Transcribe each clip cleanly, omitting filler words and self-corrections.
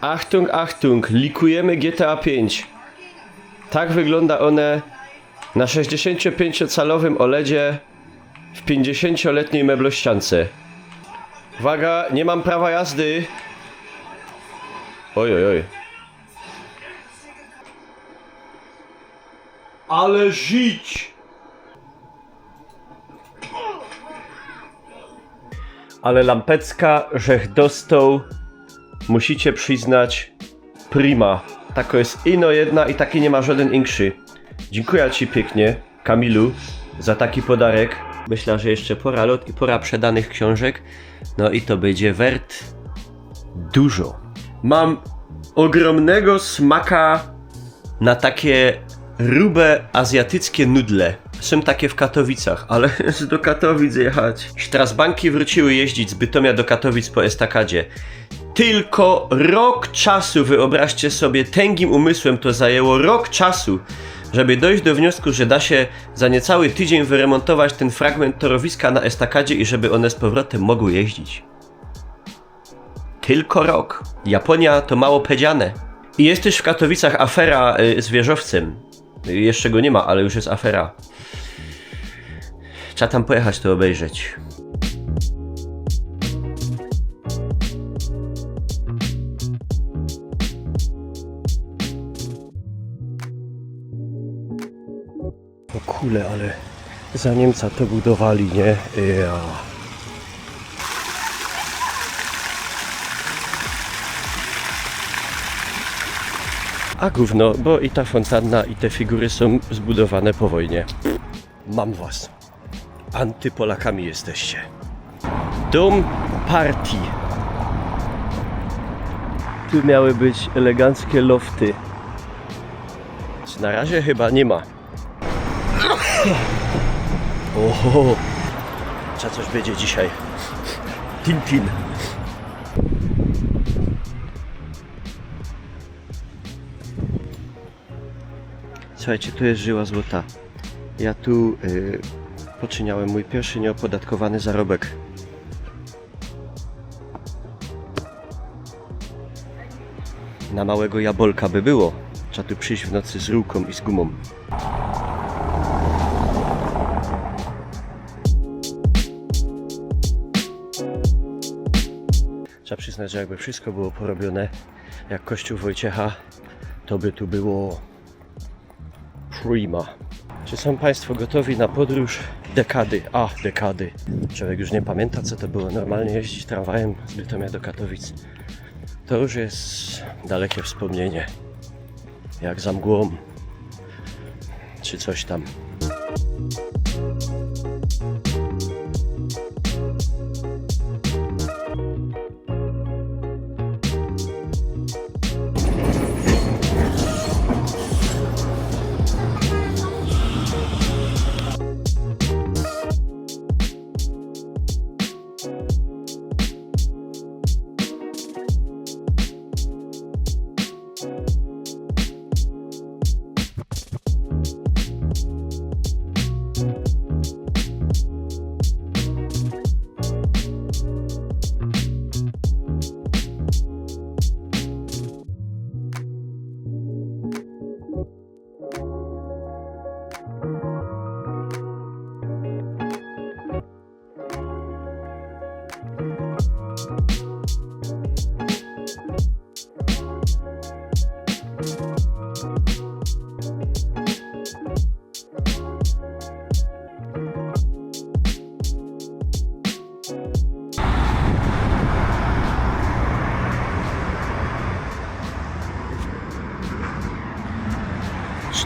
Achtung, Achtung, likujemy GTA 5. Tak wygląda one na 65-calowym OLEDzie w 50-letniej meblościance. Uwaga, nie mam prawa jazdy. Oj, oj, oj. Ale żyć! Ale lampecka, żech dostał, musicie przyznać, prima. Tako jest ino jedna i taki nie ma żaden inszy. Dziękuję ci pięknie, Kamilu, za taki podarek. Myślę, że jeszcze pora lot i pora przedanych książek. No i to będzie wert dużo. Mam ogromnego smaka na takie grube azjatyckie nudle. Są takie w Katowicach, ale jest do Katowic jechać. Strasbanki wróciły jeździć z Bytomia do Katowic po estakadzie. Tylko rok czasu, wyobraźcie sobie, tęgim umysłem to zajęło rok czasu, żeby dojść do wniosku, że da się za niecały tydzień wyremontować ten fragment torowiska na estakadzie i żeby one z powrotem mogły jeździć. Tylko rok. Japonia to mało powiedziane. I jest też w Katowicach afera z wieżowcem. Jeszcze go nie ma, ale już jest afera. Trzeba tam pojechać to obejrzeć. O kule, ale za Niemca to budowali, nie? Ja. A gówno, bo i ta fontanna, i te figury są zbudowane po wojnie. Mam was. Antypolakami jesteście. Dom Party. Tu miały być eleganckie lofty. Na razie chyba nie ma. Oho, trzeba coś będzie dzisiaj. Tintin. Słuchajcie, tu jest żyła złota. Ja tu poczyniałem mój pierwszy nieopodatkowany zarobek. Na małego jabolka by było. Trzeba tu przyjść w nocy z rurką i z gumą. Trzeba przyznać, że jakby wszystko było porobione jak kościół Wojciecha, to by tu było prima. Czy są Państwo gotowi na podróż dekady? Dekady. Człowiek już nie pamięta, co to było normalnie jeździć tramwajem z Bytomia do Katowic. To już jest dalekie wspomnienie. Jak za mgłą. Czy coś tam.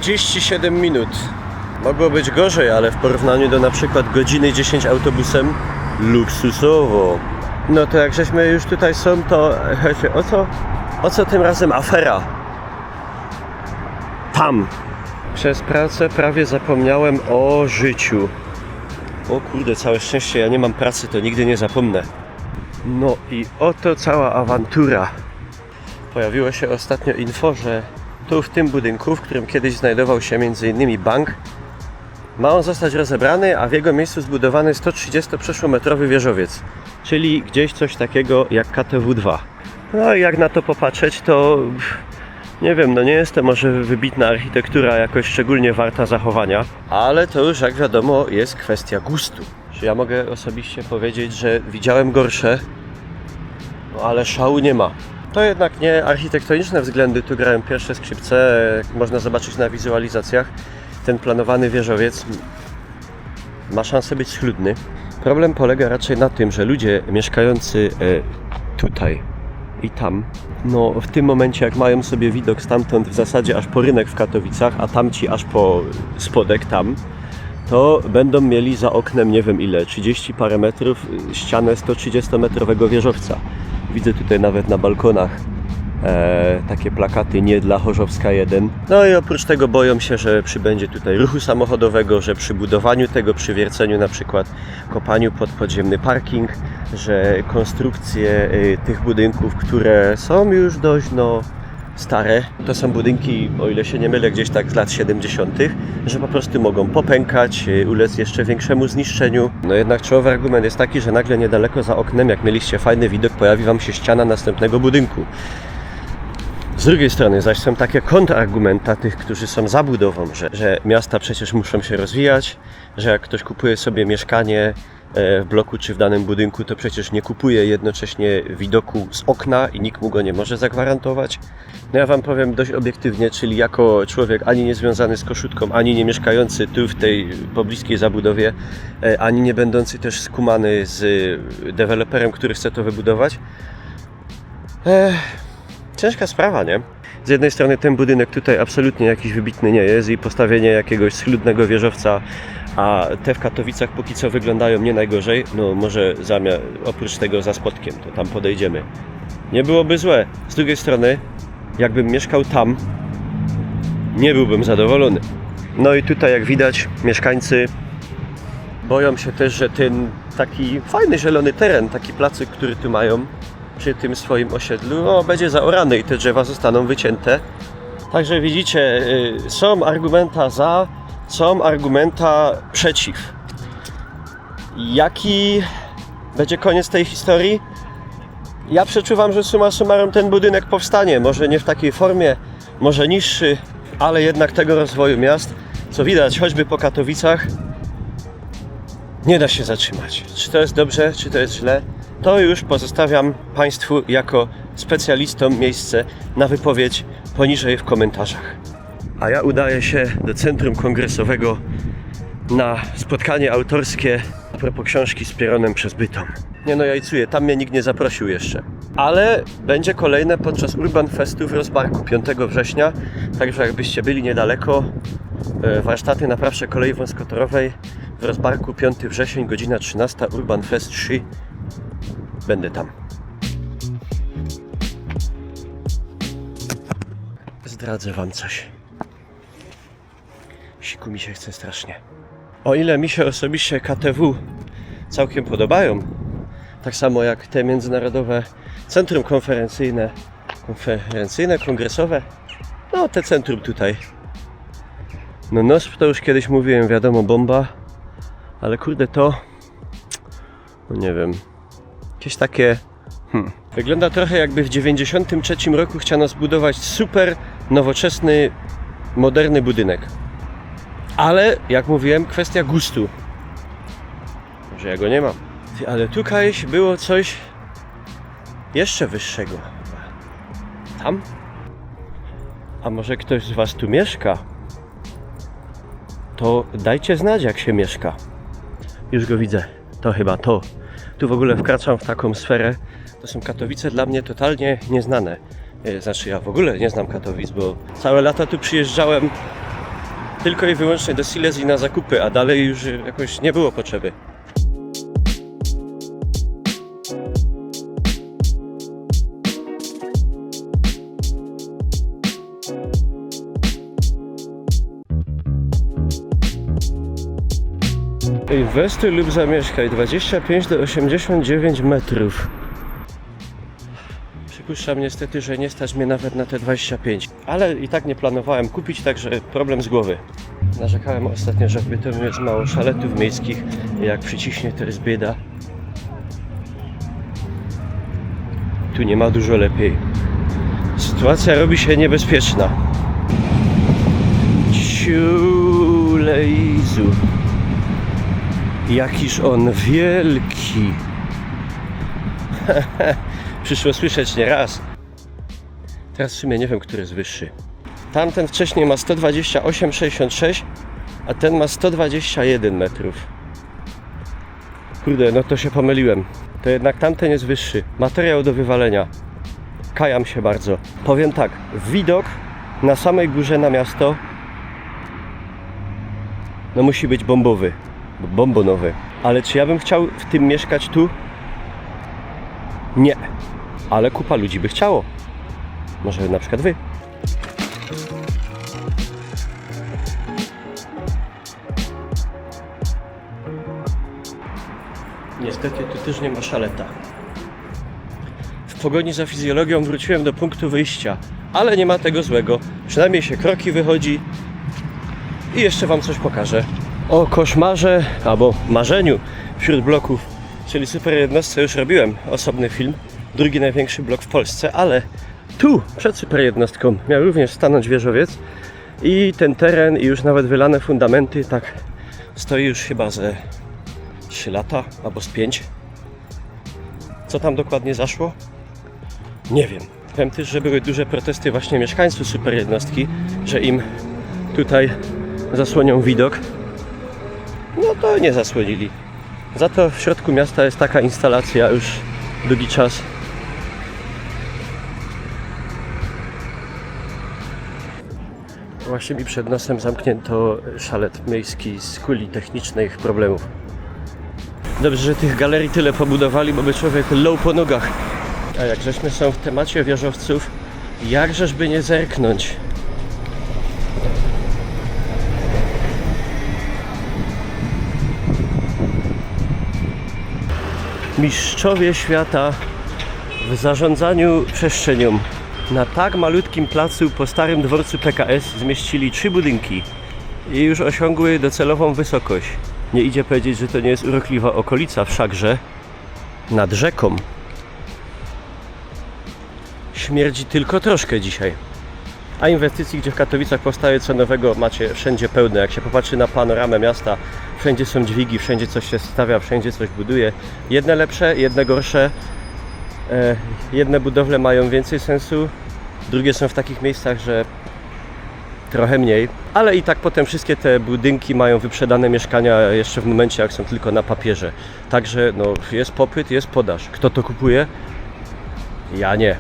...37 minut. Mogło być gorzej, ale w porównaniu do na przykład godziny 10 autobusem luksusowo. No to jak żeśmy już tutaj są, to o co tym razem afera? Tam! Przez pracę prawie zapomniałem o życiu. O kurde, całe szczęście, ja nie mam pracy, to nigdy nie zapomnę. No i oto cała awantura. Pojawiło się ostatnio info, że tu w tym budynku, w którym kiedyś znajdował się m.in. bank, ma on zostać rozebrany, a w jego miejscu zbudowany 130-przeszłometrowy wieżowiec, czyli gdzieś coś takiego jak KTW2. No i jak na to popatrzeć, to nie wiem, no nie jest to może wybitna architektura jakoś szczególnie warta zachowania, ale to już jak wiadomo jest kwestia gustu. Ja mogę osobiście powiedzieć, że widziałem gorsze, no ale szału nie ma. To jednak nie architektoniczne względy tu grają pierwsze skrzypce, jak można zobaczyć na wizualizacjach. Ten planowany wieżowiec ma szansę być schludny. Problem polega raczej na tym, że ludzie mieszkający tutaj i tam, no w tym momencie jak mają sobie widok stamtąd w zasadzie aż po rynek w Katowicach, a tamci aż po spodek tam, to będą mieli za oknem nie wiem ile, 30 parę metrów ścianę 130-metrowego wieżowca. Widzę tutaj nawet na balkonach takie plakaty nie dla Chorzowska 1. No i oprócz tego boją się, że przybędzie tutaj ruchu samochodowego, że przy budowaniu tego, przy wierceniu na przykład kopaniu pod podziemny parking, że konstrukcje tych budynków, które są już dość stare, to są budynki, o ile się nie mylę, gdzieś tak z lat 70., że po prostu mogą popękać, ulec jeszcze większemu zniszczeniu. No jednak czołowy argument jest taki, że nagle niedaleko za oknem, jak mieliście fajny widok, pojawi Wam się ściana następnego budynku. Z drugiej strony zaś są takie kontrargumenta tych, którzy są za budową, że miasta przecież muszą się rozwijać, że jak ktoś kupuje sobie mieszkanie w bloku czy w danym budynku, to przecież nie kupuje jednocześnie widoku z okna i nikt mu go nie może zagwarantować. No ja Wam powiem dość obiektywnie, czyli jako człowiek ani nie związany z Koszutką, ani nie mieszkający tu w tej pobliskiej zabudowie, ani nie będący też skumany z deweloperem, który chce to wybudować. Ciężka sprawa, nie? Z jednej strony ten budynek tutaj absolutnie jakiś wybitny nie jest i postawienie jakiegoś schludnego wieżowca, a te w Katowicach póki co wyglądają nie najgorzej, no może oprócz tego za spodkiem, to tam podejdziemy. Nie byłoby złe. Z drugiej strony, jakbym mieszkał tam, nie byłbym zadowolony. No i tutaj jak widać mieszkańcy boją się też, że ten taki fajny zielony teren, taki placyk, który tu mają przy tym swoim osiedlu, będzie zaorany i te drzewa zostaną wycięte. Także widzicie, są argumenta za, są argumenta przeciw. Jaki będzie koniec tej historii? Ja przeczuwam, że summa summarum ten budynek powstanie. Może nie w takiej formie, może niższy, ale jednak tego rozwoju miast, co widać choćby po Katowicach, nie da się zatrzymać. Czy to jest dobrze, czy to jest źle? To już pozostawiam Państwu jako specjalistom miejsce na wypowiedź poniżej w komentarzach. A ja udaję się do Centrum Kongresowego na spotkanie autorskie a propos książki z Pieronem przez Bytom. Nie no, jajcuję, tam mnie nikt nie zaprosił jeszcze. Ale będzie kolejne podczas Urban Festu w Rozbarku 5 września. Także jakbyście byli niedaleko, warsztaty naprawcze kolei wąskotorowej w Rozbarku 5 wrzesień, godzina 13, Urban Fest 3. Będę tam. Zdradzę Wam coś. Siku mi się chce strasznie. O ile mi się osobiście KTW całkiem podobają, tak samo jak te międzynarodowe centrum konferencyjne, kongresowe, no te centrum tutaj. No NOSP to już kiedyś mówiłem, wiadomo, bomba, ale kurde to, no nie wiem, jakieś takie, wygląda trochę jakby w 93 roku chciano zbudować super nowoczesny, moderny budynek. Ale, jak mówiłem, kwestia gustu. Może ja go nie mam. Ale tutaj było coś jeszcze wyższego. Tam? A może ktoś z Was tu mieszka? To dajcie znać, jak się mieszka. Już go widzę. To chyba to. Tu w ogóle wkraczam w taką sferę. To są Katowice dla mnie totalnie nieznane. Znaczy ja w ogóle nie znam Katowic, bo całe lata tu przyjeżdżałem tylko i wyłącznie do Silesii na zakupy, a dalej już jakoś nie było potrzeby. Inwestuj lub zamieszkaj 25 do 89 metrów. Przypuszczam niestety, że nie stać mnie nawet na te 25. Ale i tak nie planowałem kupić, także problem z głowy. Narzekałem ostatnio, że w Bytomiu jest mało szaletów miejskich. Jak przyciśnie, to jest bieda. tu nie ma dużo lepiej. Sytuacja robi się niebezpieczna. Ciulejzu. Jakiż on wielki. Przyszło słyszeć nieraz. Teraz w sumie nie wiem, który jest wyższy. Tamten wcześniej ma 128,66, a ten ma 121 metrów. Kurde, no to się pomyliłem. To jednak tamten jest wyższy. Materiał do wywalenia. Kajam się bardzo. Powiem tak, widok na samej górze na miasto no musi być bombowy. Bombonowy. Ale czy ja bym chciał w tym mieszkać tu? Nie. Ale kupa ludzi by chciało. Może na przykład wy. Niestety tu też nie ma szaleta. W pogoni za fizjologią wróciłem do punktu wyjścia, ale nie ma tego złego. Przynajmniej się kroki wychodzi i jeszcze wam coś pokażę. O koszmarze, albo marzeniu wśród bloków, czyli super jednostce już robiłem osobny film. Drugi największy blok w Polsce, ale tu przed super jednostką miał również stanąć wieżowiec i ten teren i już nawet wylane fundamenty tak stoi już chyba ze 3 lata albo z 5. Co tam dokładnie zaszło? Nie wiem. Wiem też, że były duże protesty właśnie mieszkańców super jednostki, że im tutaj zasłonią widok. No to nie zasłonili. Za to w środku miasta jest taka instalacja już długi czas. Właśnie mi przed nosem zamknięto szalet miejski z kuli technicznych problemów. Dobrze, że tych galerii tyle pobudowali, bo by człowiek lął po nogach. A jak żeśmy są w temacie wieżowców, jakżeżby nie zerknąć. Mistrzowie świata w zarządzaniu przestrzenią. Na tak malutkim placu po starym dworcu PKS zmieścili 3 budynki i już osiągły docelową wysokość. Nie idzie powiedzieć, że to nie jest urokliwa okolica, wszakże nad rzeką. Śmierdzi tylko troszkę dzisiaj. A inwestycji, gdzie w Katowicach powstaje co nowego, macie wszędzie pełne. Jak się popatrzy na panoramę miasta, wszędzie są dźwigi, wszędzie coś się stawia, wszędzie coś buduje. Jedne lepsze, jedne gorsze. Jedne budowle mają więcej sensu, drugie są w takich miejscach, że trochę mniej. Ale i tak potem wszystkie te budynki mają wyprzedane mieszkania jeszcze w momencie, jak są tylko na papierze. Także no, jest popyt, jest podaż. Kto to kupuje? Ja nie.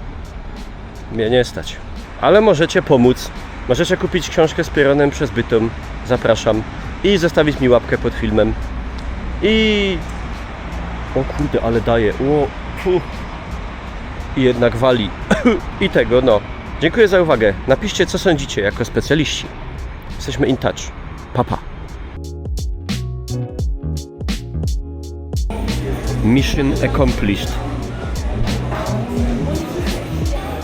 Mnie nie stać. Ale możecie pomóc. Możecie kupić książkę z Pieronem przez Bytom. Zapraszam. I zostawić mi łapkę pod filmem. I... O kurde, ale daje. O, i jednak wali. I tego, no. Dziękuję za uwagę. Napiszcie, co sądzicie jako specjaliści. Jesteśmy in touch. Pa, pa. Mission accomplished.